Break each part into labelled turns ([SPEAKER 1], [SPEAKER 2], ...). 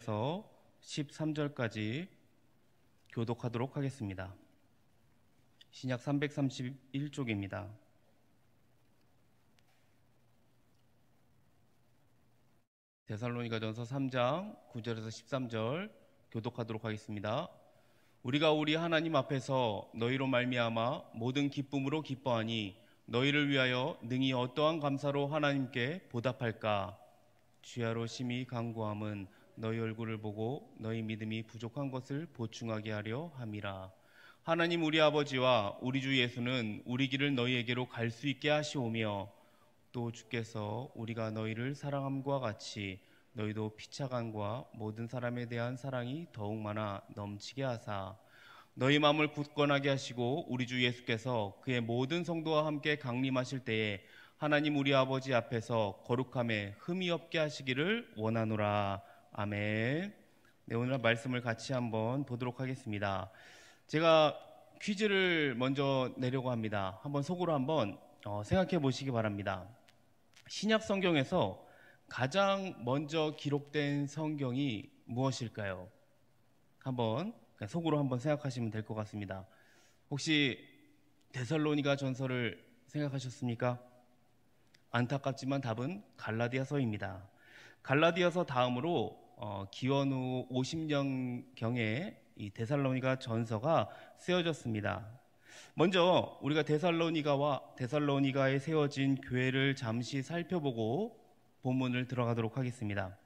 [SPEAKER 1] 그래서 13절까지 교독하도록 하겠습니다. 신약 331쪽입니다. 데살로니가전서 3장 9절에서 13절 교독하도록 하겠습니다. 우리가 우리 하나님 앞에서 너희로 말미암아 모든 기쁨으로 기뻐하니 너희를 위하여 능히 어떠한 감사로 하나님께 보답할까? 주야로 심히 간구함은 너희 얼굴을 보고 너희 믿음이 부족한 것을 보충하게 하려 함이라. 하나님 우리 아버지와 우리 주 예수는 우리 길을 너희에게로 갈 수 있게 하시오며 또 주께서 우리가 너희를 사랑함과 같이 너희도 피차간과 모든 사람에 대한 사랑이 더욱 많아 넘치게 하사 너희 마음을 굳건하게 하시고 우리 주 예수께서 그의 모든 성도와 함께 강림하실 때에 하나님 우리 아버지 앞에서 거룩함에 흠이 없게 하시기를 원하노라. 아멘. 네, 오늘 말씀을 같이 한번 보도록 하겠습니다. 제가 퀴즈를 먼저 내려고 합니다. 한번 속으로 한번 생각해 보시기 바랍니다. 신약 성경에서 가장 먼저 기록된 성경이 무엇일까요? 한번 속으로 한번 생각하시면 될 것 같습니다. 혹시 데살로니가 전서를 생각하셨습니까? 안타깝지만 답은 갈라디아서입니다. 갈라디아서 다음으로 기원 후 50년경에 이 데살로니가 전서가 쓰여졌습니다. 먼저 우리가 데살로니가에 세워진 교회를 잠시 살펴보고 본문을 들어가도록 하겠습니다.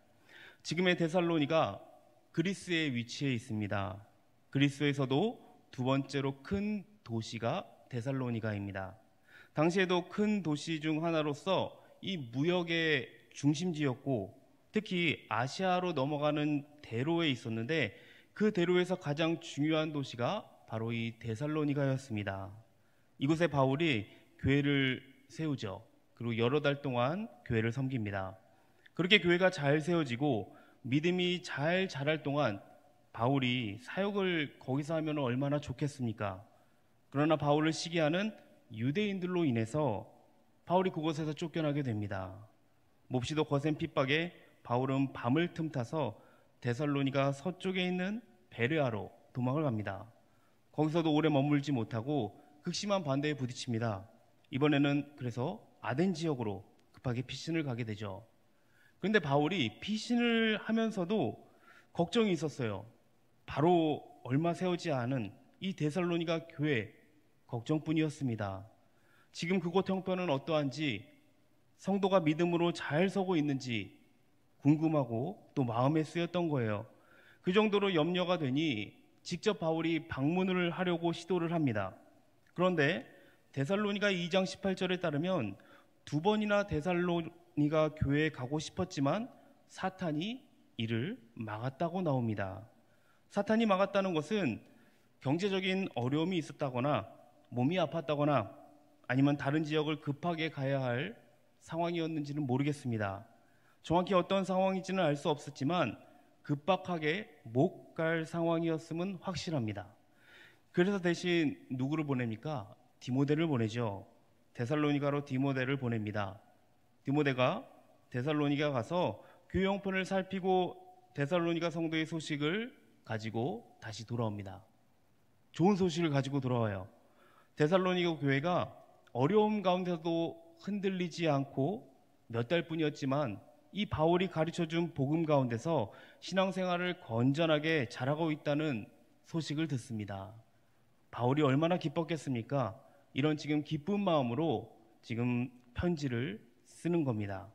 [SPEAKER 1] 지금의 데살로니가 그리스에 위치해 있습니다. 그리스에서도 두 번째로 큰 도시가 데살로니가입니다. 당시에도 큰 도시 중 하나로서 이 무역의 중심지였고 특히 아시아로 넘어가는 대로에 있었는데 그 대로에서 가장 중요한 도시가 바로 이 데살로니가였습니다. 이곳에 바울이 교회를 세우죠. 그리고 여러 달 동안 교회를 섬깁니다. 그렇게 교회가 잘 세워지고 믿음이 잘 자랄 동안 바울이 사역을 거기서 하면 얼마나 좋겠습니까? 그러나 바울을 시기하는 유대인들로 인해서 바울이 그곳에서 쫓겨나게 됩니다. 몹시도 거센 핍박에 바울은 밤을 틈타서 데살로니가 서쪽에 있는 베레아로 도망을 갑니다. 거기서도 오래 머물지 못하고 극심한 반대에 부딪힙니다. 이번에는 그래서 아덴 지역으로 급하게 피신을 가게 되죠. 그런데 바울이 피신을 하면서도 걱정이 있었어요. 바로 얼마 세우지 않은 이 데살로니가 교회 걱정뿐이었습니다. 지금 그곳 형편은 어떠한지, 성도가 믿음으로 잘 서고 있는지 궁금하고 또 마음에 쓰였던 거예요. 그 정도로 염려가 되니 직접 바울이 방문을 하려고 시도를 합니다. 그런데 데살로니가 2장 18절에 따르면 두 번이나 데살로니가 교회에 가고 싶었지만 사탄이 이를 막았다고 나옵니다. 사탄이 막았다는 것은 경제적인 어려움이 있었다거나 몸이 아팠다거나 아니면 다른 지역을 급하게 가야 할 상황이었는지는 모르겠습니다. 정확히 어떤 상황인지는 알 수 없었지만 급박하게 못 갈 상황이었음은 확실합니다. 그래서 대신 누구를 보냅니까? 디모데를 보내죠. 데살로니가로 디모데를 보냅니다. 디모데가 데살로니가 가서 교회 형편을 살피고 데살로니가 성도의 소식을 가지고 다시 돌아옵니다. 좋은 소식을 가지고 돌아와요. 데살로니가 교회가 어려움 가운데서도 흔들리지 않고 몇 달뿐이었지만 이 바울이 가르쳐준 복음 가운데서 신앙생활을 건전하게 잘하고 있다는 소식을 듣습니다. 바울이 얼마나 기뻤겠습니까? 이런 지금 기쁜 마음으로 지금 편지를 쓰는 겁니다.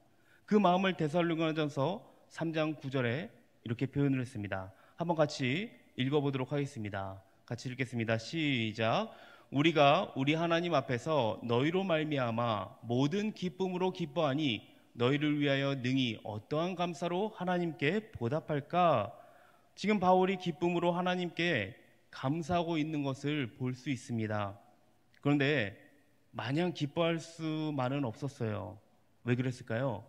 [SPEAKER 1] 그 마음을 데살로니가전서 3장 9절에 이렇게 표현을 했습니다. 한번 같이 읽어보도록 하겠습니다. 같이 읽겠습니다. 시작. 우리가 우리 하나님 앞에서 너희로 말미암아 모든 기쁨으로 기뻐하니 너희를 위하여 능히 어떠한 감사로 하나님께 보답할까? 지금 바울이 기쁨으로 하나님께 감사하고 있는 것을 볼 수 있습니다. 그런데 마냥 기뻐할 수만은 없었어요. 왜 그랬을까요?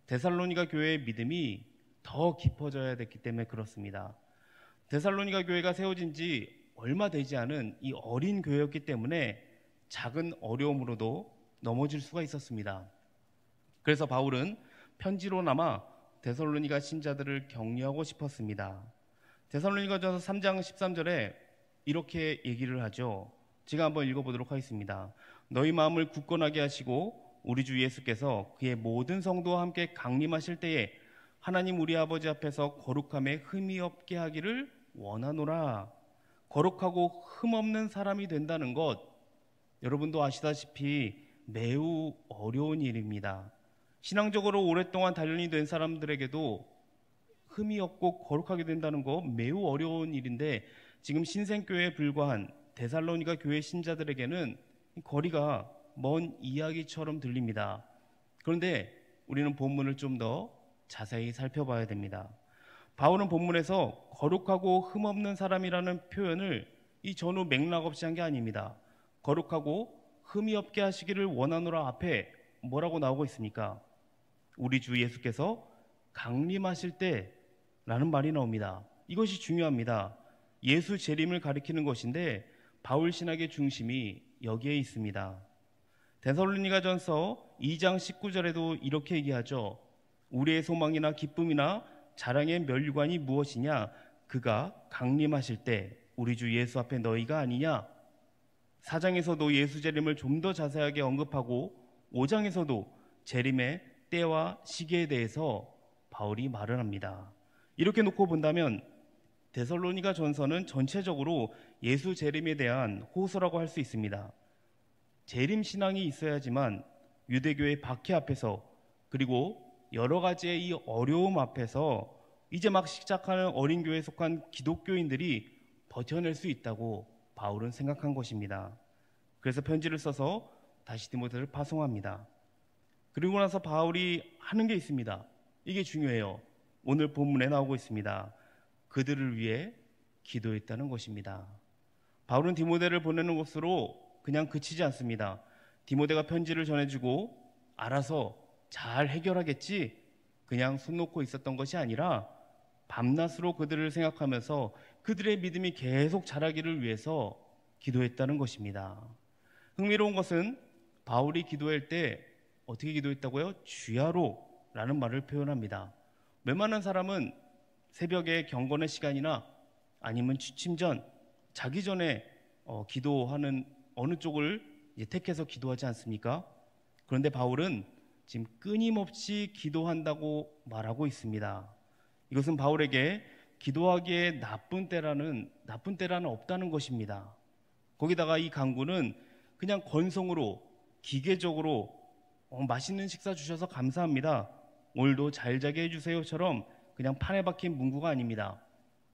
[SPEAKER 1] 데살로니가 교회의 믿음이 더 깊어져야 됐기 때문에 그렇습니다. 데살로니가 교회가 세워진 지 얼마 되지 않은 이 어린 교회였기 때문에 작은 어려움으로도 넘어질 수가 있었습니다. 그래서 바울은 편지로나마 데살로니가 신자들을 격려하고 싶었습니다. 데살로니가전서 3장 13절에 이렇게 얘기를 하죠. 제가 한번 읽어보도록 하겠습니다. 너희 마음을 굳건하게 하시고 우리 주 예수께서 그의 모든 성도와 함께 강림하실 때에 하나님 우리 아버지 앞에서 거룩함에 흠이 없게 하기를 원하노라. 거룩하고 흠없는 사람이 된다는 것, 여러분도 아시다시피 매우 어려운 일입니다. 신앙적으로 오랫동안 단련이 된 사람들에게도 흠이 없고 거룩하게 된다는 거 매우 어려운 일인데, 지금 신생교회에 불과한 데살로니가 교회 신자들에게는 거리가 먼 이야기처럼 들립니다. 그런데 우리는 본문을 좀 더 자세히 살펴봐야 됩니다. 바울은 본문에서 거룩하고 흠없는 사람이라는 표현을 이 전후 맥락 없이 한 게 아닙니다. 거룩하고 흠이 없게 하시기를 원하노라 앞에 뭐라고 나오고 있습니까? 우리 주 예수께서 강림하실 때라는 말이 나옵니다. 이것이 중요합니다. 예수 재림을 가리키는 것인데 바울 신학의 중심이 여기에 있습니다. 데살로니가전서 2장 19절에도 이렇게 얘기하죠. 우리의 소망이나 기쁨이나 자랑의 멸류관이 무엇이냐? 그가 강림하실 때 우리 주 예수 앞에 너희가 아니냐? 4장에서도 예수 재림을 좀 더 자세하게 언급하고 5장에서도 재림의 때와 시기에 대해서 바울이 말을 합니다. 이렇게 놓고 본다면 데살로니가 전서는 전체적으로 예수 재림에 대한 호소라고 할 수 있습니다. 재림 신앙이 있어야지만 유대교의 박해 앞에서, 그리고 여러 가지의 이 어려움 앞에서 이제 막 시작하는 어린 교회에 속한 기독교인들이 버텨낼 수 있다고 바울은 생각한 것입니다. 그래서 편지를 써서 다시 디모데를 파송합니다. 그리고 나서 바울이 하는 게 있습니다. 이게 중요해요. 오늘 본문에 나오고 있습니다. 그들을 위해 기도했다는 것입니다. 바울은 디모데를 보내는 것으로 그냥 그치지 않습니다. 디모데가 편지를 전해주고 알아서 잘 해결하겠지, 그냥 손 놓고 있었던 것이 아니라 밤낮으로 그들을 생각하면서 그들의 믿음이 계속 자라기를 위해서 기도했다는 것입니다. 흥미로운 것은 바울이 기도할 때 어떻게 기도했다고요? 주야로 라는 말을 표현합니다. 웬만한 사람은 새벽에 경건의 시간이나 아니면 취침 전, 자기 전에 기도하는 어느 쪽을 택해서 기도하지 않습니까? 그런데 바울은 지금 끊임없이 기도한다고 말하고 있습니다. 이것은 바울에게 기도하기에 나쁜 때라는 없다는 것입니다. 거기다가 이 강구는 그냥 건성으로, 기계적으로 맛있는 식사 주셔서 감사합니다, 오늘도 잘 자게 해주세요처럼 그냥 판에 박힌 문구가 아닙니다.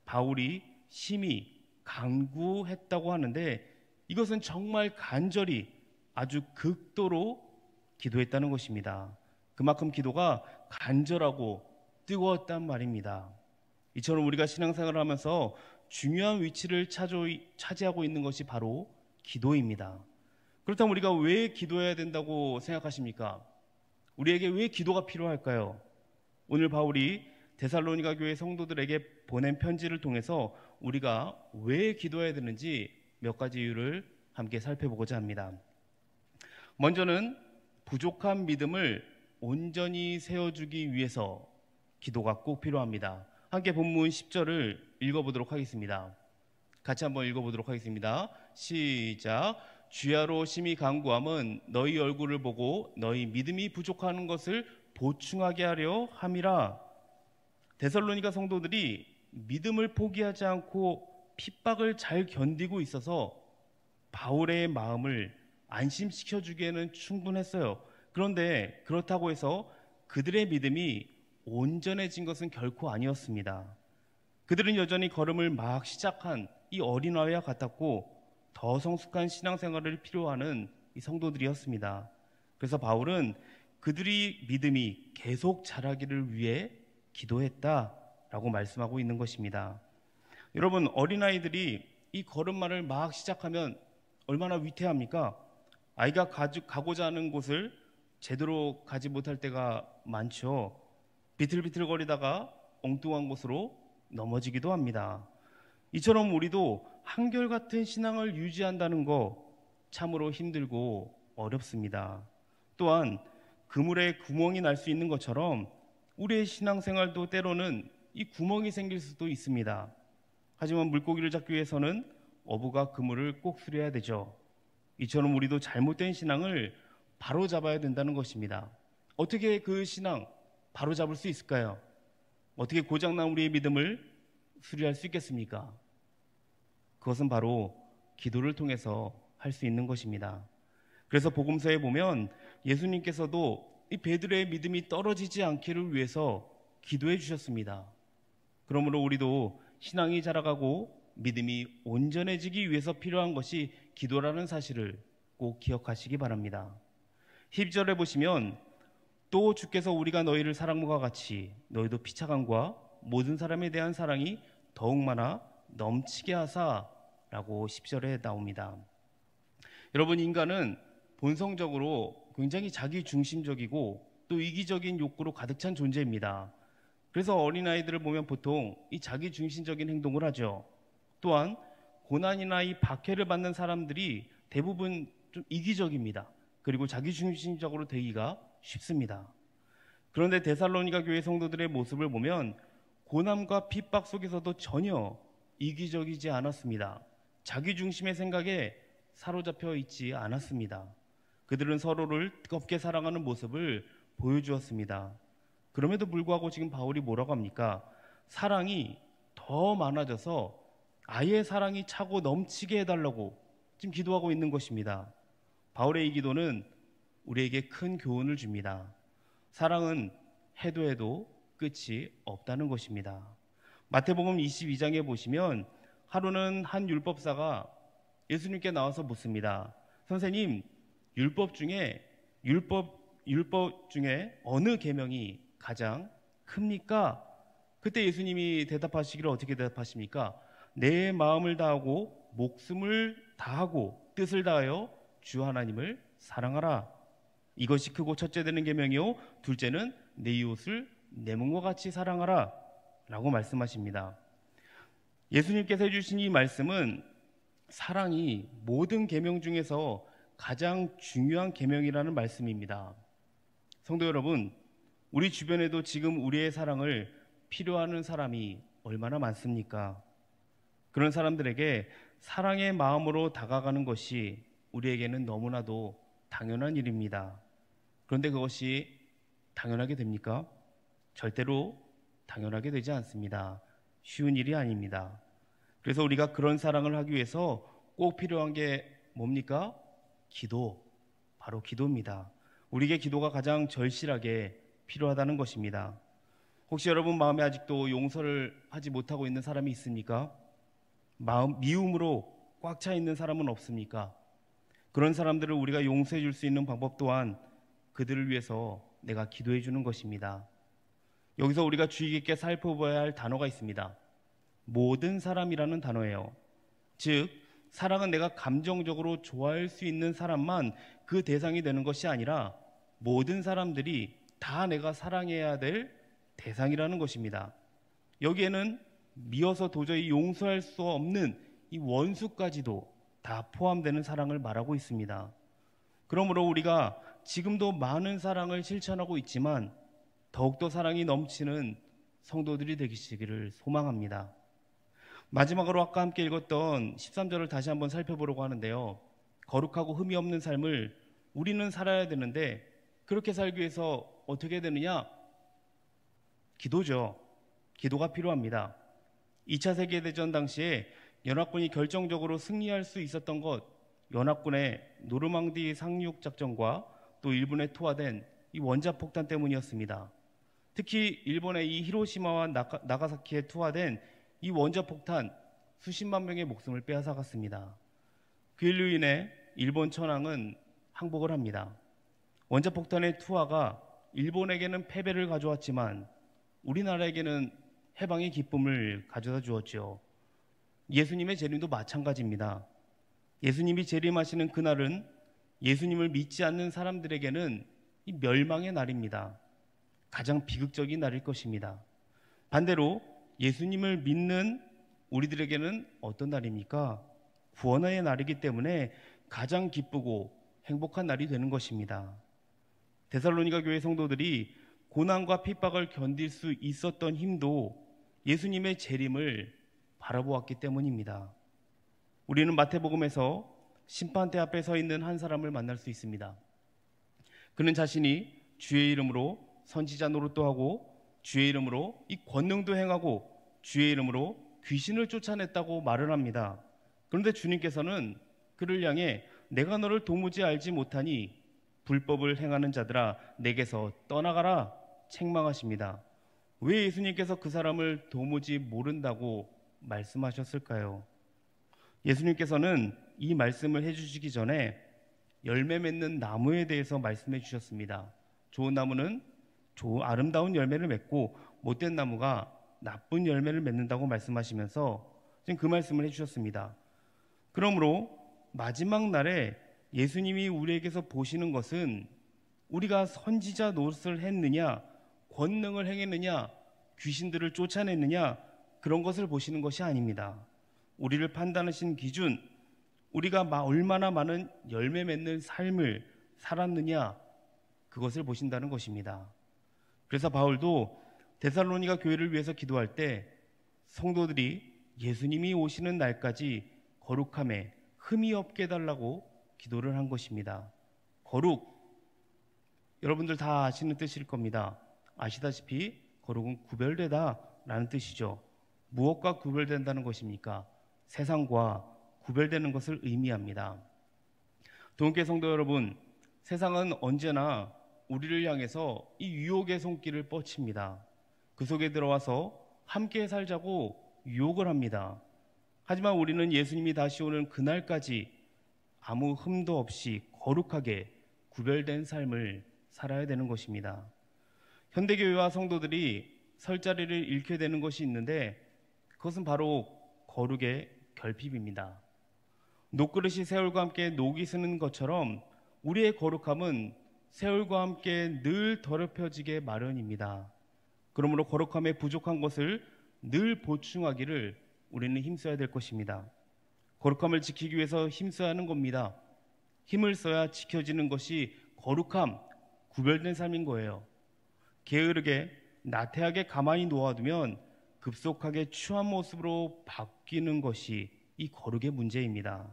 [SPEAKER 1] 바울이 심히 간구했다고 하는데 이것은 정말 간절히 아주 극도로 기도했다는 것입니다. 그만큼 기도가 간절하고 뜨거웠단 말입니다. 이처럼 우리가 신앙생활을 하면서 중요한 위치를 차지하고 있는 것이 바로 기도입니다. 그렇다면 우리가 왜 기도해야 된다고 생각하십니까? 우리에게 왜 기도가 필요할까요? 오늘 바울이 데살로니가 교회 성도들에게 보낸 편지를 통해서 우리가 왜 기도해야 되는지 몇 가지 이유를 함께 살펴보고자 합니다. 먼저는 부족한 믿음을 온전히 세워주기 위해서 기도가 꼭 필요합니다. 함께 본문 10절을 읽어보도록 하겠습니다. 같이 한번 읽어보도록 하겠습니다. 시작. 주야로 심히 간구함은 너희 얼굴을 보고 너희 믿음이 부족한 것을 보충하게 하려 함이라. 데살로니가 성도들이 믿음을 포기하지 않고 핍박을 잘 견디고 있어서 바울의 마음을 안심시켜주기에는 충분했어요. 그런데 그렇다고 해서 그들의 믿음이 온전해진 것은 결코 아니었습니다. 그들은 여전히 걸음을 막 시작한 이 어린아이와 같았고 더 성숙한 신앙생활을 필요하는 이 성도들이었습니다. 그래서 바울은 그들이 믿음이 계속 자라기를 위해 기도했다라고 말씀하고 있는 것입니다. 여러분, 어린아이들이 이 걸음마를 막 시작하면 얼마나 위태합니까? 아이가 가고자 하는 곳을 제대로 가지 못할 때가 많죠. 비틀비틀거리다가 엉뚱한 곳으로 넘어지기도 합니다. 이처럼 우리도 한결같은 신앙을 유지한다는 거 참으로 힘들고 어렵습니다. 또한 그물에 구멍이 날 수 있는 것처럼 우리의 신앙생활도 때로는 이 구멍이 생길 수도 있습니다. 하지만 물고기를 잡기 위해서는 어부가 그물을 꼭 수려야 되죠. 이처럼 우리도 잘못된 신앙을 바로 잡아야 된다는 것입니다. 어떻게 그 신앙 바로 잡을 수 있을까요? 어떻게 고장난 우리의 믿음을 수리할 수 있겠습니까? 그것은 바로 기도를 통해서 할 수 있는 것입니다. 그래서 복음서에 보면 예수님께서도 이 베드로의 믿음이 떨어지지 않기를 위해서 기도해 주셨습니다. 그러므로 우리도 신앙이 자라가고 믿음이 온전해지기 위해서 필요한 것이 기도라는 사실을 꼭 기억하시기 바랍니다. 10절에 보시면 또 주께서 우리가 너희를 사랑과 같이 너희도 피차감과 모든 사람에 대한 사랑이 더욱 많아 넘치게 하사 라고 10절에 나옵니다. 여러분, 인간은 본성적으로 굉장히 자기중심적이고 또 이기적인 욕구로 가득 찬 존재입니다. 그래서 어린아이들을 보면 보통 이 자기중심적인 행동을 하죠. 또한 고난이나 이 박해를 받는 사람들이 대부분 좀 이기적입니다. 그리고 자기중심적으로 되기가 쉽습니다. 그런데 데살로니가 교회 성도들의 모습을 보면 고난과 핍박 속에서도 전혀 이기적이지 않았습니다. 자기중심의 생각에 사로잡혀 있지 않았습니다. 그들은 서로를 뜨겁게 사랑하는 모습을 보여주었습니다. 그럼에도 불구하고 지금 바울이 뭐라고 합니까? 사랑이 더 많아져서 아예 사랑이 차고 넘치게 해달라고 지금 기도하고 있는 것입니다. 바울의 이 기도는 우리에게 큰 교훈을 줍니다. 사랑은 해도 해도 끝이 없다는 것입니다. 마태복음 22장에 보시면 하루는 한 율법사가 예수님께 나와서 묻습니다. 선생님, 율법 중에 어느 계명이 가장 큽니까? 그때 예수님이 대답하시기를 어떻게 대답하십니까? 내 마음을 다하고 목숨을 다하고 뜻을 다하여 주 하나님을 사랑하라. 이것이 크고 첫째 되는 계명이요, 둘째는 내 이웃을 내 몸과 같이 사랑하라 라고 말씀하십니다. 예수님께서 해주신 이 말씀은 사랑이 모든 계명 중에서 가장 중요한 계명이라는 말씀입니다. 성도 여러분, 우리 주변에도 지금 우리의 사랑을 필요하는 사람이 얼마나 많습니까? 그런 사람들에게 사랑의 마음으로 다가가는 것이 우리에게는 너무나도 당연한 일입니다. 그런데 그것이 당연하게 됩니까? 절대로 당연하게 되지 않습니다. 쉬운 일이 아닙니다. 그래서 우리가 그런 사랑을 하기 위해서 꼭 필요한 게 뭡니까? 기도, 바로 기도입니다. 우리에게 기도가 가장 절실하게 필요하다는 것입니다. 혹시 여러분 마음에 아직도 용서를 하지 못하고 있는 사람이 있습니까? 미움으로 꽉 차 있는 사람은 없습니까? 그런 사람들을 우리가 용서해 줄 수 있는 방법 또한 그들을 위해서 내가 기도해 주는 것입니다. 여기서 우리가 주의 깊게 살펴봐야 할 단어가 있습니다. 모든 사람이라는 단어예요. 즉, 사랑은 내가 감정적으로 좋아할 수 있는 사람만 그 대상이 되는 것이 아니라 모든 사람들이 다 내가 사랑해야 될 대상이라는 것입니다. 여기에는 미워서 도저히 용서할 수 없는 이 원수까지도 다 포함되는 사랑을 말하고 있습니다. 그러므로 우리가 지금도 많은 사랑을 실천하고 있지만 더욱더 사랑이 넘치는 성도들이 되시기를 소망합니다. 마지막으로 아까 함께 읽었던 13절을 다시 한번 살펴보려고 하는데요. 거룩하고 흠이 없는 삶을 우리는 살아야 되는데 그렇게 살기 위해서 어떻게 되느냐? 기도죠. 기도가 필요합니다. 2차 세계대전 당시에 연합군이 결정적으로 승리할 수 있었던 것, 연합군의 노르망디 상륙 작전과 또 일본에 투하된 이 원자폭탄 때문이었습니다. 특히 일본의 이 히로시마와 나가사키에 투하된 이 원자폭탄 수십만 명의 목숨을 빼앗아갔습니다. 그 일로 인해 일본 천황은 항복을 합니다. 원자폭탄의 투하가 일본에게는 패배를 가져왔지만 우리나라에게는 해방의 기쁨을 가져다 주었죠. 예수님의 재림도 마찬가지입니다. 예수님이 재림하시는 그날은 예수님을 믿지 않는 사람들에게는 이 멸망의 날입니다. 가장 비극적인 날일 것입니다. 반대로 예수님을 믿는 우리들에게는 어떤 날입니까? 구원의 날이기 때문에 가장 기쁘고 행복한 날이 되는 것입니다. 데살로니가 교회 성도들이 고난과 핍박을 견딜 수 있었던 힘도 예수님의 재림을 바라보았기 때문입니다. 우리는 마태복음에서 심판대 앞에 서 있는 한 사람을 만날 수 있습니다. 그는 자신이 주의 이름으로 선지자 노릇도 하고 주의 이름으로 이 권능도 행하고 주의 이름으로 귀신을 쫓아냈다고 말을 합니다. 그런데 주님께서는 그를 향해 내가 너를 도무지 알지 못하니 불법을 행하는 자들아 내게서 떠나가라 책망하십니다. 왜 예수님께서 그 사람을 도무지 모른다고 말씀하셨을까요? 예수님께서는 이 말씀을 해주시기 전에 열매 맺는 나무에 대해서 말씀해 주셨습니다. 좋은 나무는 아름다운 열매를 맺고 못된 나무가 나쁜 열매를 맺는다고 말씀하시면서 지금 그 말씀을 해주셨습니다. 그러므로 마지막 날에 예수님이 우리에게서 보시는 것은 우리가 선지자 노릇을 했느냐, 권능을 행했느냐, 귀신들을 쫓아냈느냐, 그런 것을 보시는 것이 아닙니다. 우리를 판단하신 기준, 우리가 얼마나 많은 열매 맺는 삶을 살았느냐, 그것을 보신다는 것입니다. 그래서 바울도 데살로니가 교회를 위해서 기도할 때 성도들이 예수님이 오시는 날까지 거룩함에 흠이 없게 해달라고 기도를 한 것입니다. 거룩, 여러분들 다 아시는 뜻일 겁니다. 아시다시피 거룩은 구별되다 라는 뜻이죠. 무엇과 구별된다는 것입니까? 세상과 구별되는 것을 의미합니다. 동교회 성도 여러분, 세상은 언제나 우리를 향해서 이 유혹의 손길을 뻗칩니다. 그 속에 들어와서 함께 살자고 유혹을 합니다. 하지만 우리는 예수님이 다시 오는 그날까지 아무 흠도 없이 거룩하게 구별된 삶을 살아야 되는 것입니다. 현대교회와 성도들이 설 자리를 잃게 되는 것이 있는데 그것은 바로 거룩의 결핍입니다. 녹그릇이 세월과 함께 녹이 스는 것처럼 우리의 거룩함은 세월과 함께 늘 더럽혀지게 마련입니다. 그러므로 거룩함에 부족한 것을 늘 보충하기를 우리는 힘써야 될 것입니다. 거룩함을 지키기 위해서 힘써야 하는 겁니다. 힘을 써야 지켜지는 것이 거룩함, 구별된 삶인 거예요. 게으르게 나태하게 가만히 놓아두면 급속하게 추한 모습으로 바뀌는 것이 이 거룩의 문제입니다.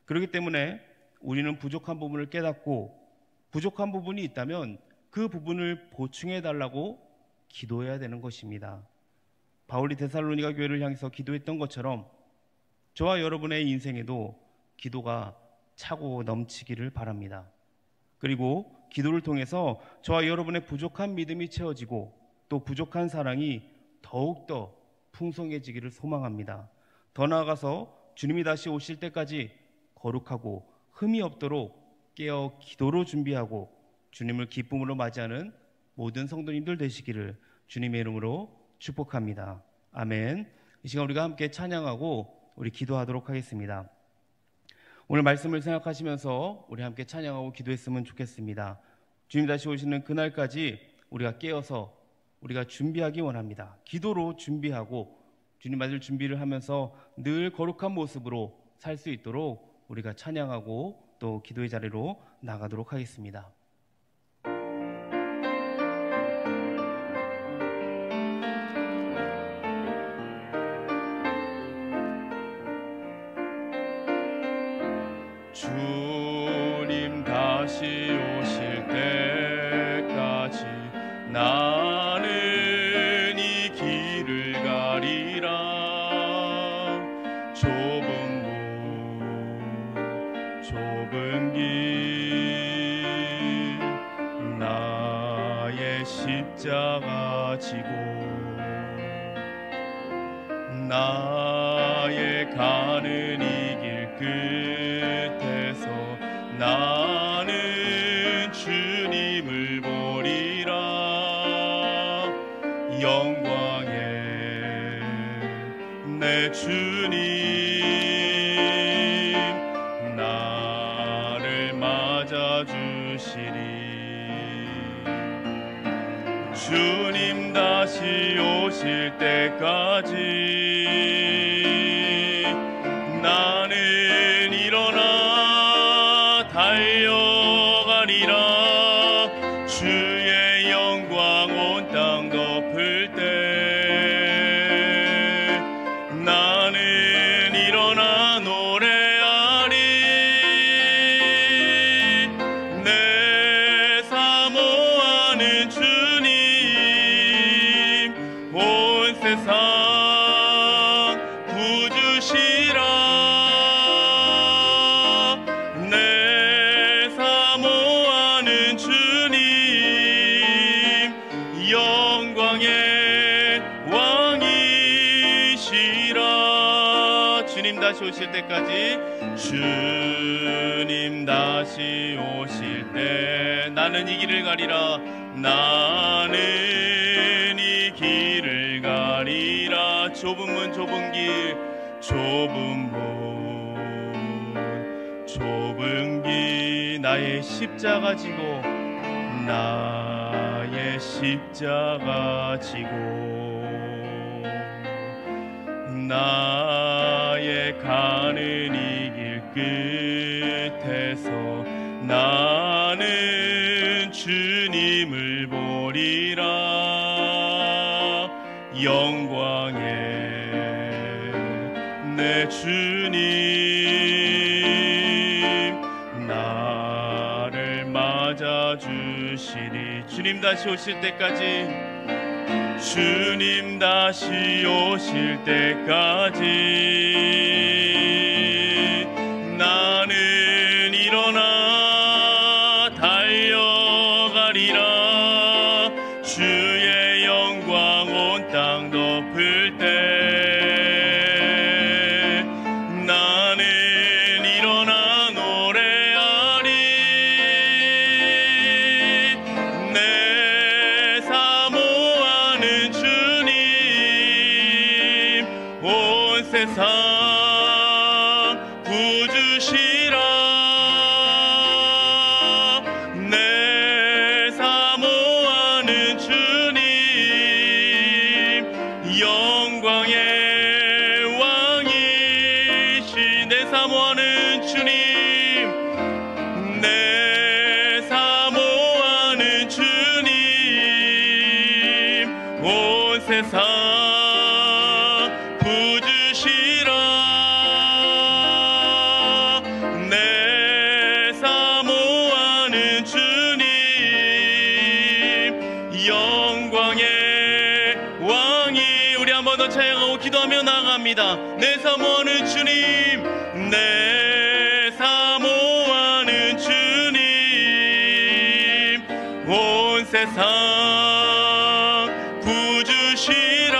[SPEAKER 1] 그렇기 때문에 우리는 부족한 부분을 깨닫고 부족한 부분이 있다면 그 부분을 보충해 달라고 기도해야 되는 것입니다. 바울이 데살로니가 교회를 향해서 기도했던 것처럼 저와 여러분의 인생에도 기도가 차고 넘치기를 바랍니다. 그리고 기도를 통해서 저와 여러분의 부족한 믿음이 채워지고 또 부족한 사랑이 더욱더 풍성해지기를 소망합니다. 더 나아가서 주님이 다시 오실 때까지 거룩하고 흠이 없도록 깨어 기도로 준비하고 주님을 기쁨으로 맞이하는 모든 성도님들 되시기를 주님의 이름으로 축복합니다. 아멘. 이 시간 우리가 함께 찬양하고 우리 기도하도록 하겠습니다. 오늘 말씀을 생각하시면서 우리 함께 찬양하고 기도했으면 좋겠습니다. 주님 다시 오시는 그날까지 우리가 깨어서 우리가 준비하기 원합니다. 기도로 준비하고 주님 맞을 준비를 하면서 늘 거룩한 모습으로 살 수 있도록 우리가 찬양하고 또 기도의 자리로 나가도록 하겠습니다. 주님 다시 오실 때까지 나는 이 길을 가리라. 좁은 문 좁은 길 나의 십자가 지고 나의 가는 이 길 끝에서 나는 주님을 보리라. 영광의 내 주님 나를 맞아주시리. 주님 다시 오실 때까지 나는 일어나 달려가리라. 주의 영광 오시라. 주님 다시 오실 때까지, 주님 다시 오실 때 나는 이 길을 가리라. 나는 이 길을 가리라. 좁은 문 좁은 길, 좁은 문 좁은 길, 나의 십자가 지고, 나의 십자가 지고, 나의 가는 이 길 끝에서 나는 주님을 보리라. 영광의 내 주님 나를 맞아주시리. 주님 다시 오실 때까지, 주님 다시 오실 때까지 나는 일어나 달려가리라. 주의 영광 온 땅 덮을 때 나는 일어나 노래하리. 내 사모하는 주님 온 세상 구주시라. 내 사모하는 주님 영광의 왕이시. 내 사모하는 주님, 내 사모하는 주님 온 세상 구주시라. 내 사모하는 주님 영광의 왕이. 우리 한 번 더 찬양하고 기도하며 나아갑니다. 내 사모하는 주님, 내 사모하는 주님 온 세상 구주시라.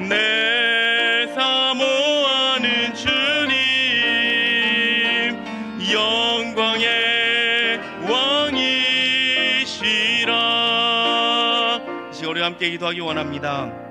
[SPEAKER 1] 내 사모하는 주님 영광의 왕이시라. 이 시간 우리 함께 기도하기 원합니다.